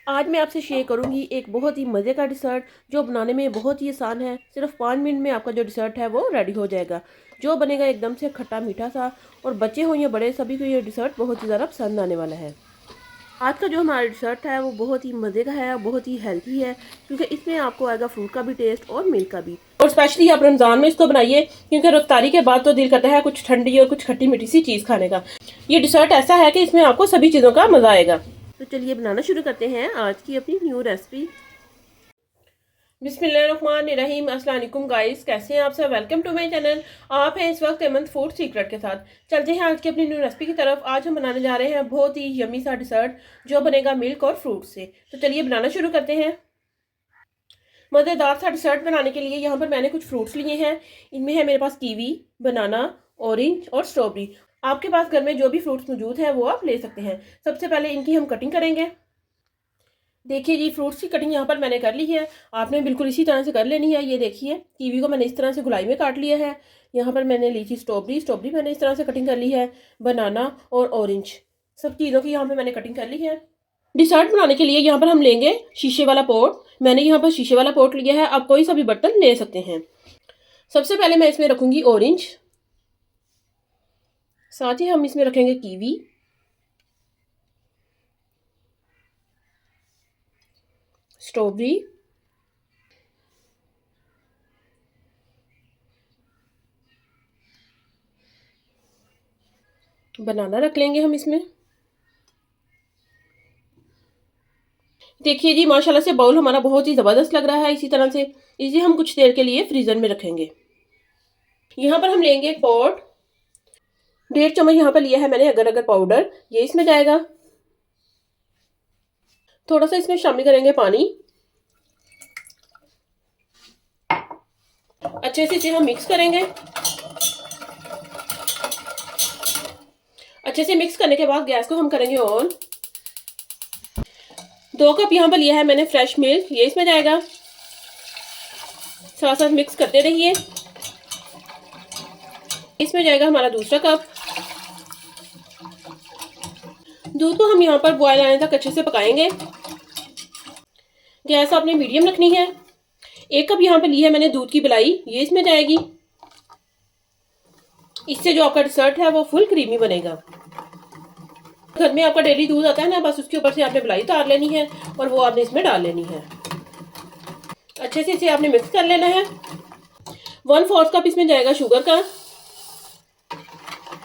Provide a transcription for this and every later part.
आज मैं आपसे शेयर करूंगी एक बहुत ही मज़े का डिज़र्ट जो बनाने में बहुत ही आसान है। सिर्फ 5 मिनट में आपका जो डिज़र्ट है वो रेडी हो जाएगा, जो बनेगा एकदम से खट्टा मीठा सा। और बच्चे हो या बड़े, सभी को ये डिज़र्ट बहुत ही ज़्यादा पसंद आने वाला है। आज का जो हमारा डिज़र्ट है वो बहुत ही मज़े का है और बहुत ही हेल्थी है, क्योंकि इसमें आपको आएगा फ्रूट का भी टेस्ट और मिल्क का भी। और स्पेशली आप रमज़ान में इसको बनाइए, क्योंकि रफ्तारी के बाद तो दिल करता है कुछ ठंडी और कुछ खट्टी मीठी सी चीज़ खाने का। ये डिज़र्ट ऐसा है कि इसमें आपको सभी चीज़ों का मज़ा आएगा। तो चलिए बनाना शुरू करते हैं आज की अपनी न्यू रेसिपी। बिस्मिल्लाहिर्रहमानिर्रहीम। अस्सलाम वालेकुम गाइस, कैसे हैं आप सब। Welcome to my channel. आप हैं इस वक्त हेमंत फूड सीक्रेट के साथ। चलते हैं आज की अपनी न्यू रेसिपी की तरफ। आज हम बनाने जा रहे हैं बहुत ही यमी सा डिज़र्ट जो बनेगा मिल्क और फ्रूट से। तो चलिए बनाना शुरू करते हैं। मज़ेदार सा डिज़र्ट बनाने के लिए यहाँ पर मैंने कुछ फ्रूट्स लिए हैं। इनमें है मेरे पास कीवी, बनाना, ऑरेंज और स्ट्रॉबेरी। आपके पास घर में जो भी फ्रूट्स मौजूद है वो आप ले सकते हैं। सबसे पहले इनकी हम कटिंग करेंगे। देखिए जी, फ्रूट्स की कटिंग यहाँ पर मैंने कर ली है। आपने बिल्कुल इसी तरह से कर लेनी है। ये देखिए, कीवी को मैंने इस तरह से गुलाई में काट लिया है। यहाँ पर मैंने ली थी स्ट्रॉबेरी, स्ट्रॉबेरी मैंने इस तरह से कटिंग कर ली है। बनाना और ऑरेंज, सब चीज़ों की यहाँ पर मैंने कटिंग कर ली है। डिज़र्ट बनाने के लिए यहाँ पर हम लेंगे शीशे वाला पॉट। मैंने यहाँ पर शीशे वाला पॉट लिया है, आप कोई सा भी बर्तन ले सकते हैं। सबसे पहले मैं इसमें रखूँगी ऑरेंज, साथ ही हम इसमें रखेंगे कीवी, स्ट्रॉबेरी, बनाना रख लेंगे हम इसमें। देखिए जी, माशाल्लाह से बाउल हमारा बहुत ही ज़बरदस्त लग रहा है। इसी तरह से इसे हम कुछ देर के लिए फ्रीज़र में रखेंगे। यहाँ पर हम लेंगे एक पॉट। 1.5 चम्मच यहाँ पर लिया है मैंने अगर अगर पाउडर, ये इसमें जाएगा। थोड़ा सा इसमें शामिल करेंगे पानी। अच्छे से इसे हम मिक्स करेंगे। अच्छे से मिक्स करने के बाद गैस को हम करेंगे ऑन। 2 कप यहाँ पर लिया है मैंने फ्रेश मिल्क, ये इसमें जाएगा। साथ साथ मिक्स करते रहिए। इसमें जाएगा हमारा दूसरा कप। दूध को हम यहाँ पर बॉयल आने तक अच्छे से पकाएंगे। गैस आपने मीडियम रखनी है। 1 कप यहाँ पर ली है मैंने दूध की मलाई, ये इसमें जाएगी। इससे जो आपका डिज़र्ट है वो फुल क्रीमी बनेगा। घर में आपका डेली दूध आता है ना, बस उसके ऊपर से आपने मलाई उतार लेनी है और वो आपने इसमें डाल लेनी है। अच्छे से इसे आपने मिक्स कर लेना है। 1/4 कप इसमें जाएगा शुगर का,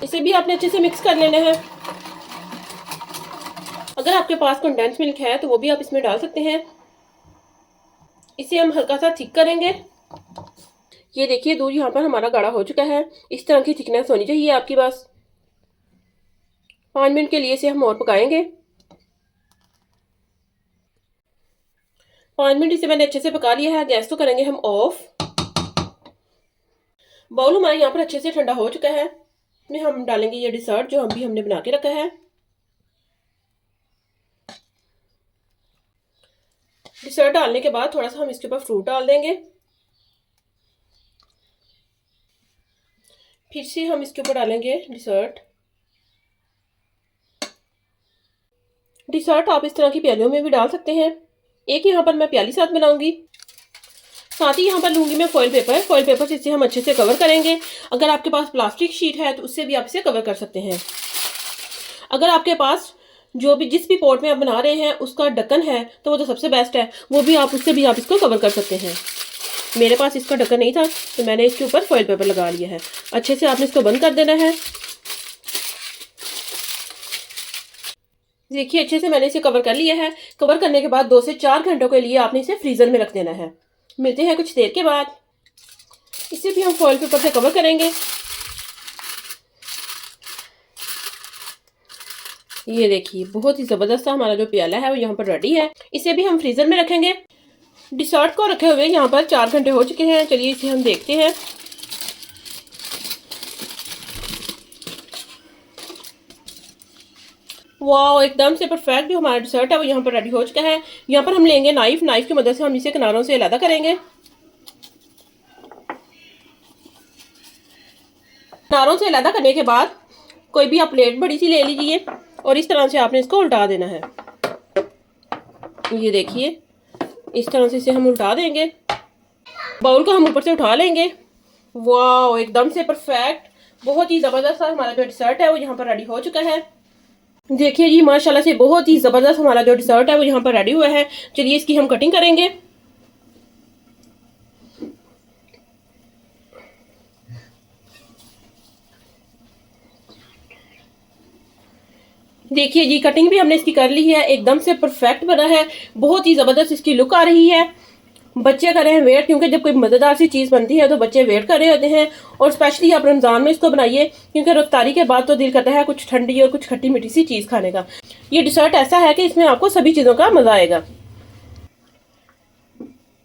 इसे भी आपने अच्छे से मिक्स कर लेना है। अगर आपके पास कंडेंस मिल्क है तो वो भी आप इसमें डाल सकते हैं। इसे हम हल्का सा थिक करेंगे। ये देखिए, दूध यहाँ पर हमारा गाढ़ा हो चुका है। इस तरह की थिकनेस होनी चाहिए आपके पास। 5 मिनट के लिए इसे हम और पकाएंगे। 5 मिनट इसे मैंने अच्छे से पका लिया है। गैस को करेंगे हम ऑफ। बाउल हमारा यहाँ पर अच्छे से ठंडा हो चुका है। इसमें हम डालेंगे ये डिज़र्ट जो हमने बना के रखा है। डिज़र्ट डालने के बाद थोड़ा सा हम इसके ऊपर फ्रूट डाल देंगे। फिर से हम इसके ऊपर डालेंगे डिज़र्ट। डिज़र्ट आप इस तरह की प्यालियों में भी डाल सकते हैं। एक यहाँ पर मैं प्याली साथ बनाऊंगी। साथ ही यहाँ पर लूंगी मैं फॉइल पेपर। फॉइल पेपर से इसे हम अच्छे से कवर करेंगे। अगर आपके पास प्लास्टिक शीट है तो उससे भी आप इसे कवर कर सकते हैं। अगर आपके पास जिस भी पॉट में आप बना रहे हैं उसका ढक्कन है तो वो तो सबसे बेस्ट है, वो भी आप उससे भी आप इसको कवर कर सकते हैं। मेरे पास इसका ढक्कन नहीं था तो मैंने इसके ऊपर फॉइल पेपर लगा लिया है। अच्छे से आपने इसको बंद कर देना है। देखिए, अच्छे से मैंने इसे कवर कर लिया है। कवर करने के बाद 2 से 4 घंटों के लिए आपने इसे फ्रीजर में रख देना है। मिलते हैं कुछ देर के बाद। इसे भी हम फॉइल पेपर से कवर करेंगे। ये देखिए, बहुत ही ज़बरदस्त हमारा जो प्याला है वो यहाँ पर रेडी है। इसे भी हम फ्रीज़र में रखेंगे। डिज़र्ट को रखे हुए यहाँ पर 4 घंटे हो चुके हैं। चलिए इसे हम देखते हैं। वाह, एकदम से परफेक्ट जो हमारा डिज़र्ट है वो यहाँ पर रेडी हो चुका है। यहाँ पर हम लेंगे नाइफ की मदद से हम इसे किनारों से अलग करेंगे। किनारों से अलग करने के बाद कोई भी आप प्लेट बड़ी सी ले लीजिए और इस तरह से आपने इसको उल्टा देना है। ये देखिए, इस तरह से इसे हम उल्टा देंगे। बाउल को हम ऊपर से उठा लेंगे। वाह, एकदम से परफेक्ट, बहुत ही ज़बरदस्त हमारा जो डिज़र्ट है वो यहाँ पर रेडी हो चुका है। देखिए जी, माशाल्लाह से बहुत ही ज़बरदस्त हमारा जो डिज़र्ट है वो यहाँ पर रेडी हुआ है। चलिए इसकी हम कटिंग करेंगे। देखिए जी, कटिंग भी हमने इसकी कर ली है, एकदम से परफेक्ट बना है, बहुत ही ज़बरदस्त इसकी लुक आ रही है। बच्चे कर रहे हैं वेट, क्योंकि जब कोई मज़ेदार सी चीज़ बनती है तो बच्चे वेट कर रहे होते हैं। और स्पेशली आप रमज़ान में इसको बनाइए, क्योंकि रफ्तारी के बाद तो दिल करता है कुछ ठंडी और कुछ खट्टी मीठी सी चीज़ खाने का। ये डिज़र्ट ऐसा है कि इसमें आपको सभी चीज़ों का मज़ा आएगा।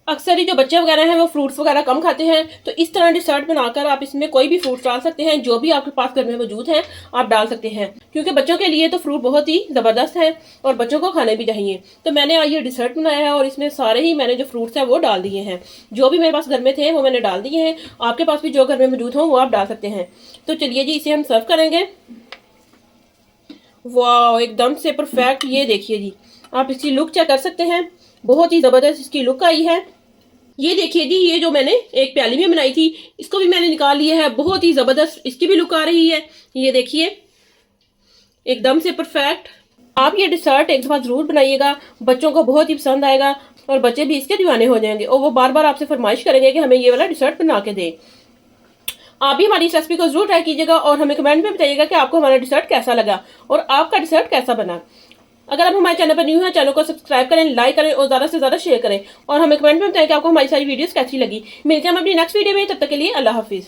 अक्सर ही जो बच्चे वगैरह हैं वो फ्रूट्स वगैरह कम खाते हैं, तो इस तरह डिज़र्ट बनाकर आप इसमें कोई भी फ्रूट्स डाल सकते हैं, जो भी आपके पास घर में मौजूद हैं आप डाल सकते हैं, क्योंकि बच्चों के लिए तो फ्रूट बहुत ही ज़बरदस्त है और बच्चों को खाने भी चाहिए। तो मैंने आज ये डिज़र्ट बनाया है और इसमें सारे ही मैंने जो फ्रूट्स हैं वो डाल दिए हैं। जो भी मेरे पास घर में थे वो मैंने डाल दिए हैं, आपके पास भी जो घर में मौजूद हों वो आप डाल सकते हैं। तो चलिए जी, इसे हम सर्व करेंगे। वाह, एकदम से परफेक्ट। ये देखिए जी, आप इसकी लुक चेक कर सकते हैं, बहुत ही ज़बरदस्त इसकी लुक आई है। ये देखिए जी, ये जो मैंने एक प्याली में बनाई थी इसको भी मैंने निकाल लिया है, बहुत ही ज़बरदस्त इसकी भी लुक आ रही है। ये देखिए, एकदम से परफेक्ट। आप ये डिज़र्ट एक दफ़ा ज़रूर बनाइएगा, बच्चों को बहुत ही पसंद आएगा और बच्चे भी इसके दीवाने हो जाएंगे और वो बार बार आपसे फरमाइश करेंगे कि हमें ये वाला डिज़र्ट बना के दें। आप भी हमारी इस रेसिपी को जरूर ट्राई कीजिएगा और हमें कमेंट में बताइएगा कि आपको हमारा डिज़र्ट कैसा लगा और आपका डिज़र्ट कैसा बना। अगर आप हमारे चैनल पर न्यू हैं, चैनल को सब्सक्राइब करें, लाइक करें और ज़्यादा से ज़्यादा शेयर करें और हमें कमेंट में बताएं कि आपको हमारी सारी वीडियोस कैसी लगी। मिलते हैं हम अपनी नेक्स्ट वीडियो में, तब तक के लिए अल्लाह हाफिज़।